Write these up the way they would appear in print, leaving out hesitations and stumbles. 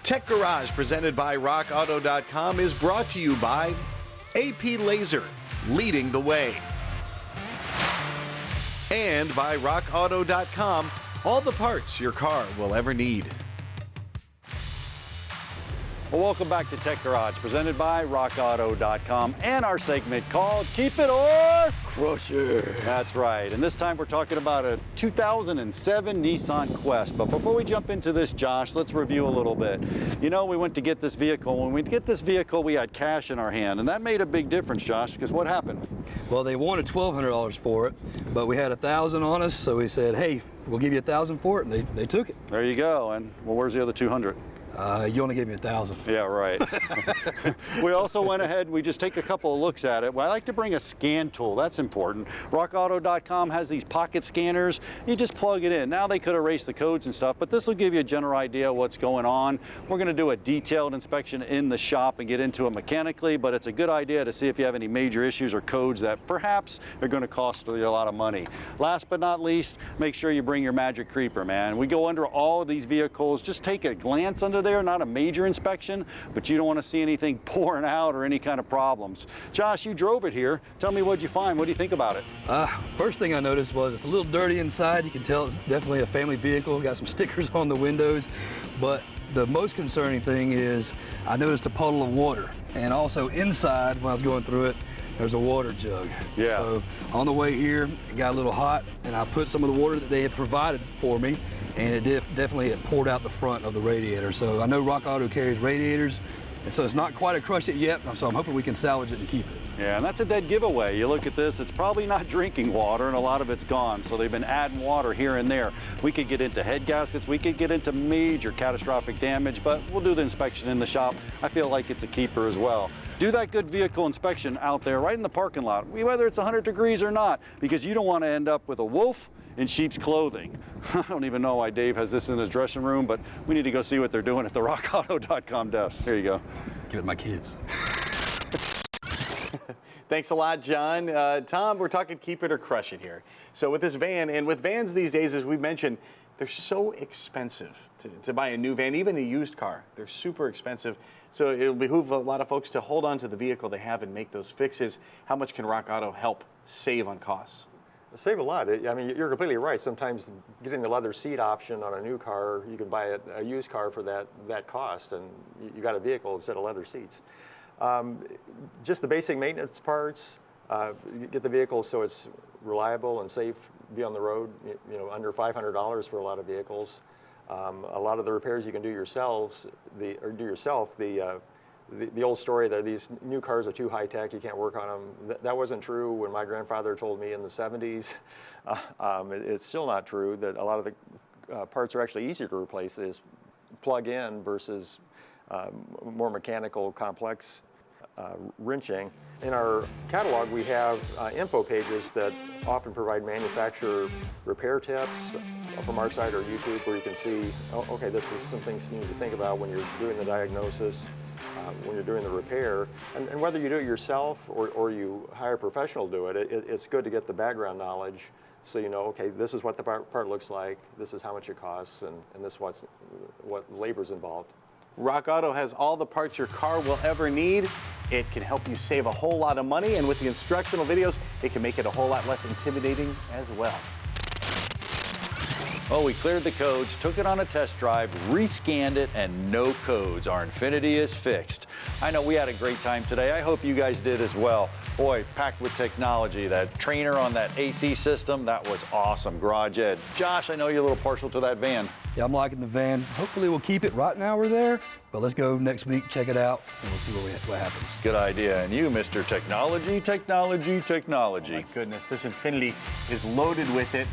Tech Garage, presented by RockAuto.com, is brought to you by AP Laser, leading the way. And by RockAuto.com, all the parts your car will ever need. Well, welcome back to Tech Garage, presented by RockAuto.com, and our segment called Keep It or Crush It. That's right, and this time we're talking about a 2007 Nissan Quest. But before we jump into this, Josh, let's review a little bit. You know, we went to get this vehicle. When we get this vehicle, we had cash in our hand, and that made a big difference, Josh, because what happened? Well, they wanted $1,200 for it, but we had $1,000 on us, so we said, hey, we'll give you $1,000 for it, and they took it. There you go, and well, where's the other 200? You only gave me $1,000. Yeah, right. We also went ahead, we just take a couple of looks at it. Well, I like to bring a scan tool, that's important. RockAuto.com has these pocket scanners. You just plug it in. Now they could erase the codes and stuff, but this will give you a general idea of what's going on. We're gonna do a detailed inspection in the shop and get into it mechanically, but it's a good idea to see if you have any major issues or codes that perhaps are gonna cost you a lot of money. Last but not least, make sure you bring your Magic Creeper, man. We go under all of these vehicles, just take a glance under there, not a major inspection, but you don't want to see anything pouring out or any kind of problems. Josh, you drove it here. Tell me what'd you find. What do you think about it? First thing I noticed was it's a little dirty inside. You can tell it's definitely a family vehicle. Got some stickers on the windows, but the most concerning thing is I noticed a puddle of water, and also inside when I was going through it, there's a water jug. Yeah. So on the way here, it got a little hot, and I put some of the water that they had provided for me, and it definitely had poured out the front of the radiator. So I know Rock Auto carries radiators, and so it's not quite a crush it yet, so I'm hoping we can salvage it and keep it. Yeah, and that's a dead giveaway. You look at this, it's probably not drinking water, and a lot of it's gone, so they've been adding water here and there. We could get into head gaskets, we could get into major catastrophic damage, but we'll do the inspection in the shop. I feel like it's a keeper as well. Do that good vehicle inspection out there, right in the parking lot, whether it's 100 degrees or not, because you don't want to end up with a wolf in sheep's clothing. I don't even know why Dave has this in his dressing room, but we need to go see what they're doing at the RockAuto.com desk. Here you go. Give it to my kids. Thanks a lot, John. Tom, we're talking keep it or crush it here. So with this van, and with vans these days, as we mentioned, they're so expensive to buy a new van, even a used car. They're super expensive. So it'll behoove a lot of folks to hold on to the vehicle they have and make those fixes. How much can Rock Auto help save on costs? Save a lot. I mean, you're completely right. Sometimes getting the leather seat option on a new car, you can buy a used car for that cost, and you got a vehicle instead of leather seats. Just the basic maintenance parts, get the vehicle so it's reliable and safe, be on the road, under $500 for a lot of vehicles. A lot of the repairs you can do yourself. The old story that these new cars are too high tech, you can't work on them. That wasn't true when my grandfather told me in the 70s. It's still not true that a lot of the parts are actually easier to replace. They just plug in versus more mechanical, complex wrenching. In our catalog, we have info pages that often provide manufacturer repair tips from our site or YouTube, where you can see, oh, okay, this is some things you need to think about when you're doing the diagnosis, when you're doing the repair. And whether you do it yourself or you hire a professional to do it, it's good to get the background knowledge so you know, okay, this is what the part looks like, this is how much it costs, and this is what labor's involved. Rock Auto has all the parts your car will ever need. It can help you save a whole lot of money, and with the instructional videos, it can make it a whole lot less intimidating as well. Oh, we cleared the codes, took it on a test drive, rescanned it, and no codes. Our Infiniti is fixed. I know we had a great time today. I hope you guys did as well. Boy, packed with technology. That trainer on that AC system, that was awesome. Garage Ed. Josh, I know you're a little partial to that van. Yeah, I'm liking the van. Hopefully we'll keep it. Right now we're there, but let's go next week, check it out, and we'll see what happens. Good idea. And you, Mr. Technology, technology, technology. Oh my goodness, this Infiniti is loaded with it.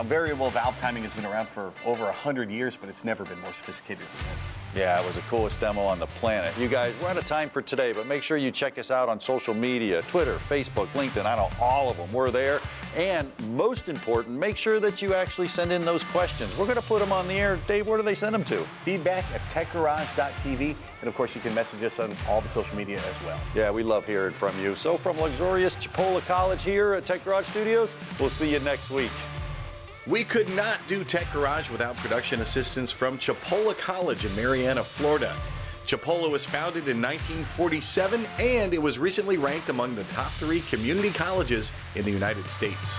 Variable valve timing has been around for over 100 years, but it's never been more sophisticated than this. Yeah, it was the coolest demo on the planet. You guys, we're out of time for today, but make sure you check us out on social media, Twitter, Facebook, LinkedIn. I know all of them. We're there. And most important, make sure that you actually send in those questions. We're going to put them on the air. Dave, where do they send them to? Feedback at techgarage.tv. And of course, you can message us on all the social media as well. Yeah, we love hearing from you. So from luxurious Chipola College here at Tech Garage Studios, we'll see you next week. We could not do Tech Garage without production assistance from Chipola College in Marianna, Florida. Chipola was founded in 1947, and it was recently ranked among the top 3 community colleges in the United States.